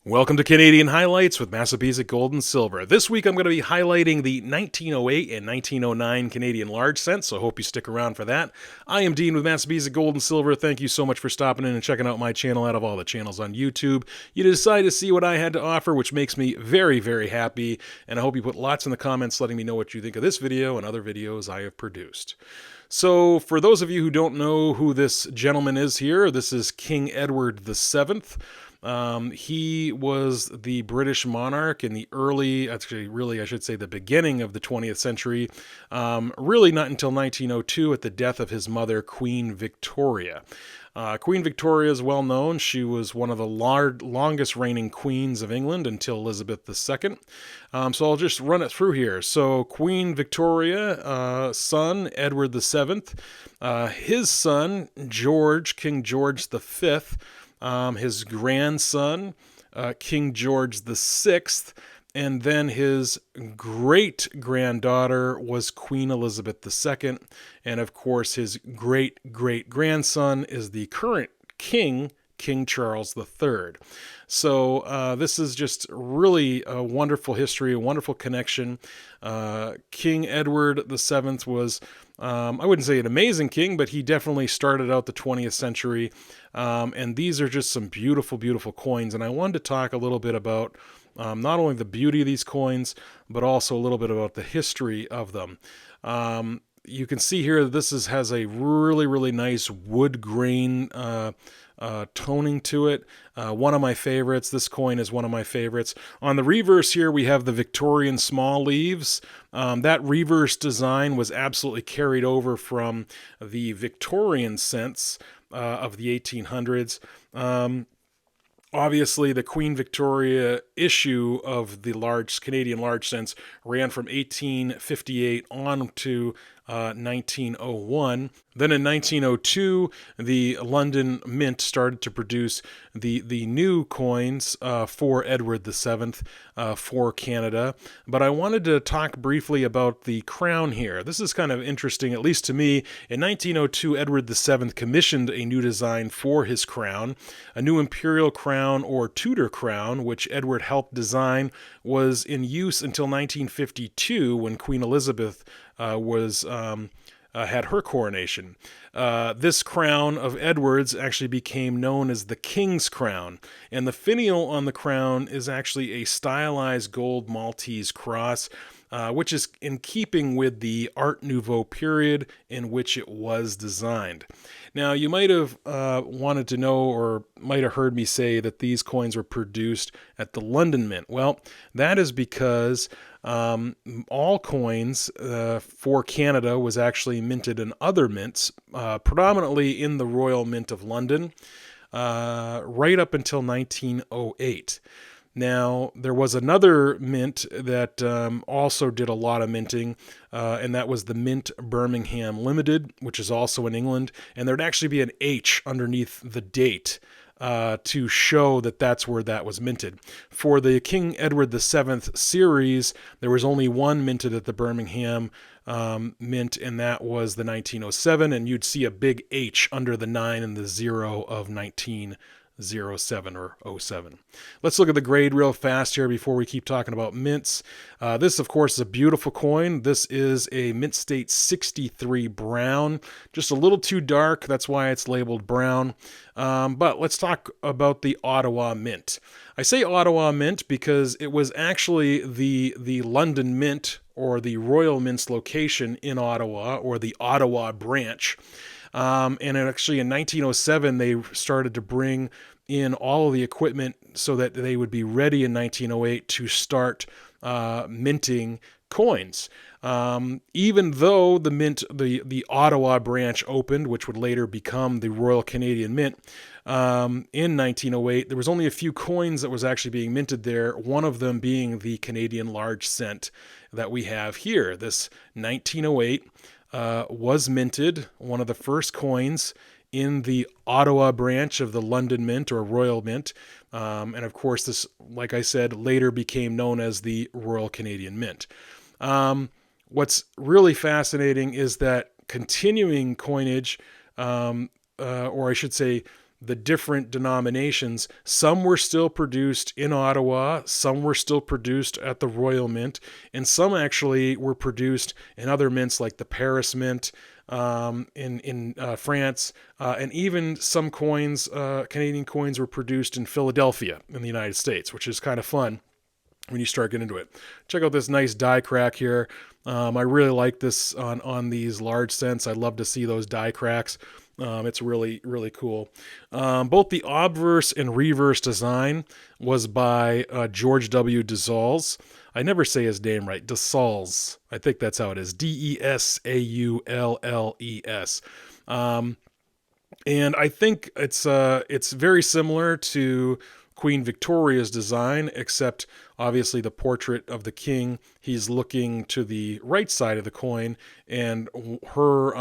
Welcome to Canadian Highlights with Massabesic Gold and Silver. This week I'm going to be highlighting the 1908 and 1909 Canadian large cents, so I hope you stick around for that. I am Dean with Massabesic Gold and Silver. Thank you so much for stopping in and checking out my channel. Out of all the channels on YouTube, you decided to see what I had to offer, which makes me very, very happy, and I hope you put lots in the comments letting me know what you think of this video and other videos I have produced. So, for those of you who don't know who this gentleman is here, this is King Edward VII. He was the British monarch in the I should say the beginning of the 20th century, really not until 1902 at the death of his mother, Queen Victoria. Queen Victoria is well known. She was one of the longest reigning queens of England until Elizabeth II. So I'll just run it through here. So Queen Victoria, son Edward VII, his son King George V, his grandson, King George VI, and then his great-granddaughter was Queen Elizabeth II, and of course his great-great-grandson is the current king, King Charles III. So this is just really a wonderful history, a wonderful connection. King Edward VII was, I wouldn't say an amazing king, but he definitely started out the 20th century. And these are just some beautiful, beautiful coins. And I wanted to talk a little bit about not only the beauty of these coins, but also a little bit about the history of them. You can see here this has a really, really nice wood grain toning to it. One of my favorites. This coin is one of my favorites. On the reverse here, we have the Victorian small leaves. That reverse design was absolutely carried over from the Victorian cents of the 1800s. Obviously, the Queen Victoria issue of the Canadian large cents ran from 1858 on to 1901. Then in 1902, the London Mint started to produce the new coins for Edward VII for Canada. But I wanted to talk briefly about the crown here. This is kind of interesting, at least to me. In 1902, Edward VII commissioned a new design for his crown. A new imperial crown or Tudor crown, which Edward helped design, was in use until 1952 when Queen Elizabeth had her coronation. This crown of Edward's actually became known as the King's Crown, and the finial on the crown is actually a stylized gold Maltese cross, which is in keeping with the Art Nouveau period in which it was designed. Now, you might have wanted to know or might have heard me say that these coins were produced at the London Mint. Well, that is because all coins for Canada was actually minted in other mints, predominantly in the Royal Mint of London, right up until 1908. Now, there was another mint that also did a lot of minting, and that was the Mint Birmingham Limited, which is also in England, and there'd actually be an H underneath the date to show that that's where that was minted. For the King Edward VII series, there was only one minted at the Birmingham Mint, and that was the 1907, and you'd see a big H under the 9 and the 0 of 1907 or 07. Let's look at the grade real fast here before we keep talking about mints. This, of course, is a beautiful coin. This is a Mint State 63 brown, just a little too dark. That's why it's labeled brown. But let's talk about the Ottawa Mint. I say Ottawa Mint because it was actually the London Mint or the Royal Mint's location in Ottawa, or the Ottawa Branch. And actually in 1907, they started to bring in all of the equipment so that they would be ready in 1908 to start minting coins. Even though the Ottawa branch opened, which would later become the Royal Canadian Mint, in 1908, there was only a few coins that was actually being minted there, one of them being the Canadian large cent that we have here. This 1908 was minted, one of the first coins in the Ottawa branch of the London Mint or Royal Mint. And of course, this, like I said, later became known as the Royal Canadian Mint. What's really fascinating is that continuing coinage, or I should say, the different denominations. Some were still produced in Ottawa, some were still produced at the Royal Mint, and some actually were produced in other mints like the Paris Mint in France, and even some coins, Canadian coins, were produced in Philadelphia in the United States, which is kind of fun when you start getting into it. Check out this nice die crack here. I really like this on these large cents. I love to see those die cracks. It's really, really cool. Both the obverse and reverse design was by George W. Desaules. I never say his name right. Desaules. I think that's how it is. Desaulles. And I think it's very similar to Queen Victoria's design, except obviously the portrait of the king, he's looking to the right side of the coin, and her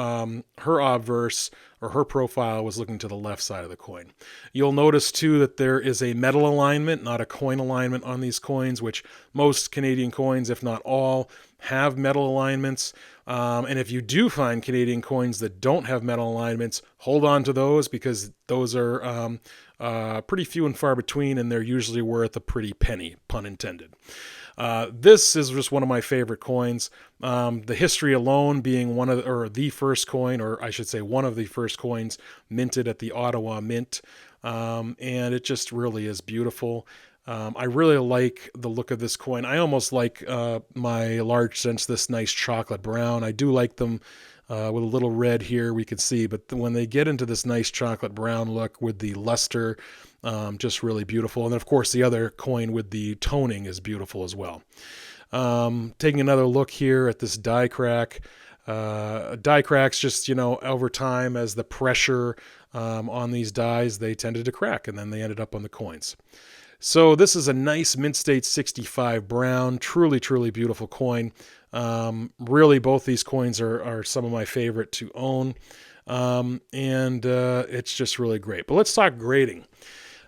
obverse, or her profile, was looking to the left side of the coin. You'll notice too that there is a metal alignment, not a coin alignment on these coins, which most Canadian coins, if not all, have metal alignments. And if you do find Canadian coins that don't have metal alignments, hold on to those, because those are pretty few and far between, and they're usually worth a pretty penny, pun intended. This is just one of my favorite coins. The history alone being the first coin, or I should say one of the first coins minted at the Ottawa Mint. And it just really is beautiful. I really like the look of this coin. I almost like my large cents this nice chocolate brown. I do like them with a little red here, we can see, but when they get into this nice chocolate brown look with the luster, just really beautiful. And then, of course, the other coin with the toning is beautiful as well. Taking another look here at this die crack. Die cracks, just, over time, as the pressure on these dies, they tended to crack, and then they ended up on the coins. So this is a nice Mint State 65 brown, truly, truly beautiful coin. Really, both these coins are some of my favorite to own, and it's just really great. But let's talk grading.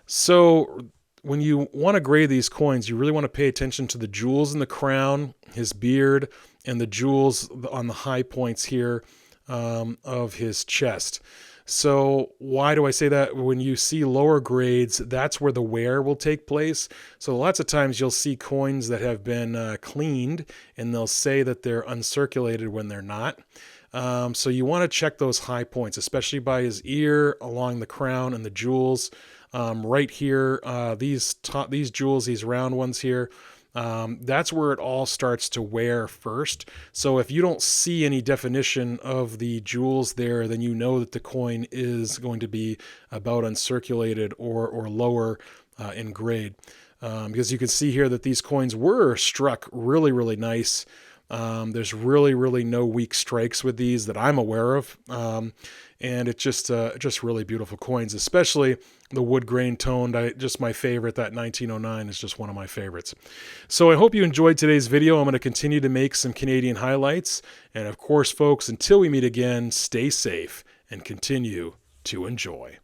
So when you want to grade these coins, you really want to pay attention to the jewels in the crown, his beard, and the jewels on the high points here of his chest. So why do I say that? When you see lower grades, that's where the wear will take place. So lots of times you'll see coins that have been cleaned, and they'll say that they're uncirculated when they're not. So you want to check those high points, especially by his ear, along the crown, and the jewels. Right here, these jewels, these round ones here, that's where it all starts to wear first. So if you don't see any definition of the jewels there, then you know that the coin is going to be about uncirculated or lower in grade. Because you can see here that these coins were struck really, really nice. There's really, really no weak strikes with these that I'm aware of. And it's just really beautiful coins, especially the wood grain toned. Just my favorite, that 1909 is just one of my favorites. So I hope you enjoyed today's video. I'm going to continue to make some Canadian highlights. And of course, folks, until we meet again, stay safe and continue to enjoy.